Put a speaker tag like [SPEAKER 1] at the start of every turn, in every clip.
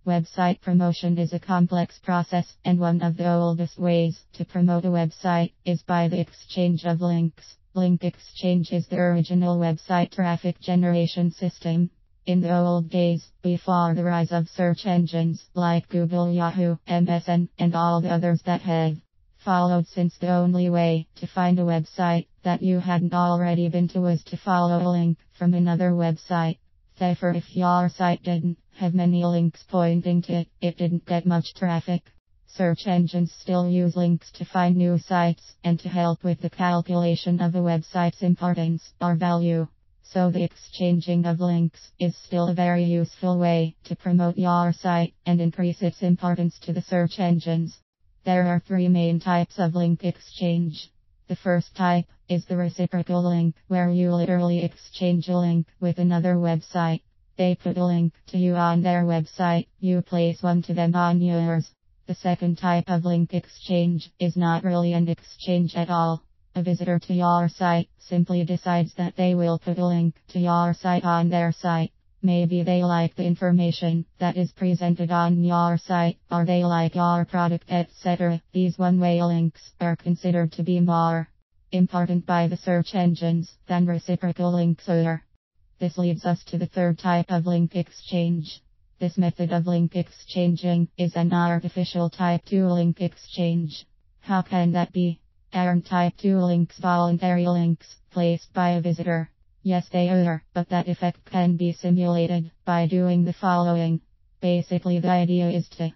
[SPEAKER 1] Website promotion is a complex process, and one of the oldest ways to promote a website is by the exchange of links. Link exchange is the original website traffic generation system. In the old days, before the rise of search engines like Google, Yahoo, MSN, and all the others that have followed since, the only way to find a website that you hadn't already been to was to follow a link from another website. Therefore, if your site didn't have many links pointing to it, it didn't get much traffic. Search engines still use links to find new sites and to help with the calculation of a website's importance or value. So the exchanging of links is still a very useful way to promote your site and increase its importance to the search engines. There are three main types of link exchange. The first type is the reciprocal link, where you literally exchange a link with another website. They put a link to you on their website, you place one to them on yours. The second type of link exchange is not really an exchange at all. A visitor to your site simply decides that they will put a link to your site on their site. Maybe they like the information that is presented on your site, or they like your product, etc. These one-way links are considered to be more important by the search engines than reciprocal links are. This leads us to the third type of link exchange. This method of link exchanging is an artificial type 2 link exchange. How can that be? Aren't type 2 links voluntary links placed by a visitor? Yes, they are, but that effect can be simulated by doing the following. Basically, the idea is to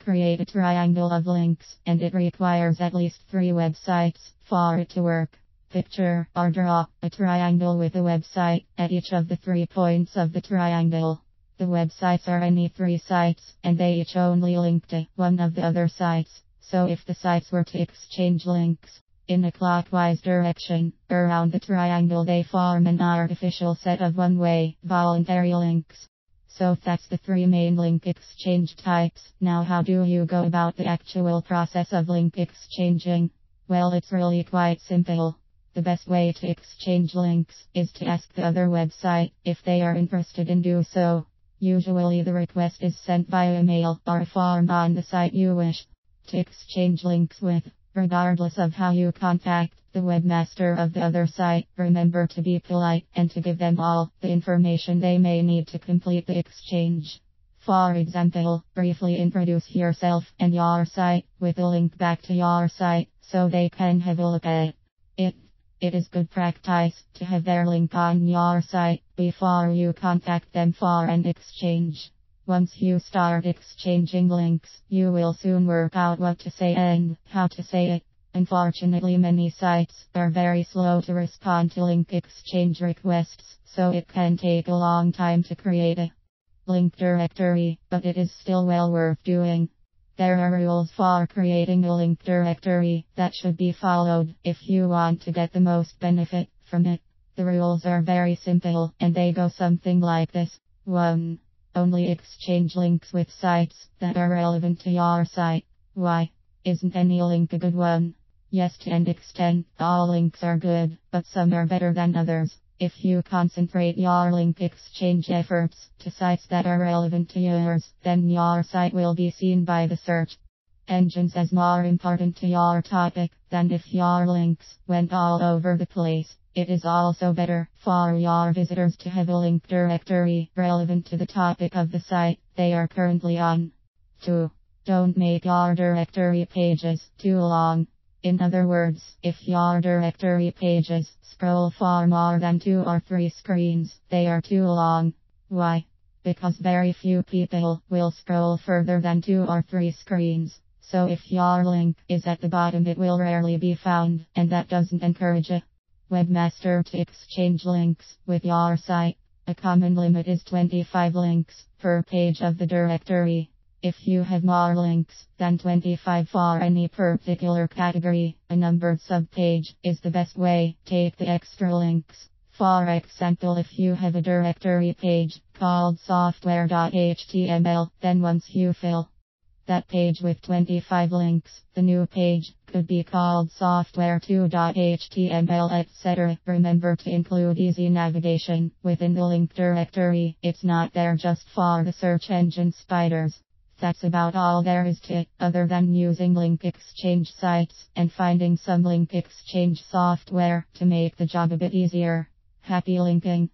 [SPEAKER 1] create a triangle of links, and it requires at least 3 websites for it to work. Picture or draw a triangle with a website at each of the 3 points of the triangle. The websites are any 3 sites, and they each only link to one of the other sites. So if the sites were to exchange links in a clockwise direction around the triangle, they form an artificial set of one-way voluntary links. So that's the 3 main link exchange types. Now, how do you go about the actual process of link exchanging? Well, it's really quite simple. The best way to exchange links is to ask the other website if they are interested in doing so. Usually the request is sent via email or a form on the site you wish to exchange links with. Regardless of how you contact the webmaster of the other site, remember to be polite and to give them all the information they may need to complete the exchange. For example, briefly introduce yourself and your site with a link back to your site so they can have a look at it. It is good practice to have their link on your site before you contact them for an exchange. Once you start exchanging links, you will soon work out what to say and how to say it. Unfortunately, many sites are very slow to respond to link exchange requests, so it can take a long time to create a link directory, but it is still well worth doing. There are rules for creating a link directory that should be followed if you want to get the most benefit from it. The rules are very simple, and they go something like this. 1. Only exchange links with sites that are relevant to your site. Why? Isn't any link a good one? Yes, to an extent, all links are good, but some are better than others. If you concentrate your link exchange efforts to sites that are relevant to yours, then your site will be seen by the search engines as more important to your topic than if your links went all over the place. It is also better for your visitors to have a link directory relevant to the topic of the site they are currently on. 2. Don't make your directory pages too long. In other words, if your directory pages scroll for more than 2 or 3 screens, they are too long. Why? Because very few people will scroll further than 2 or 3 screens. So if your link is at the bottom, it will rarely be found, and that doesn't encourage a webmaster to exchange links with your site. A common limit is 25 links per page of the directory. If you have more links than 25 for any particular category, a numbered subpage is the best way. Take the extra links. For example, if you have a directory page called software.html, then once you fill that page with 25 links, the new page could be called software2.html, etc. Remember to include easy navigation within the link directory. It's not there just for the search engine spiders. That's about all there is to it, other than using link exchange sites and finding some link exchange software to make the job a bit easier. Happy linking!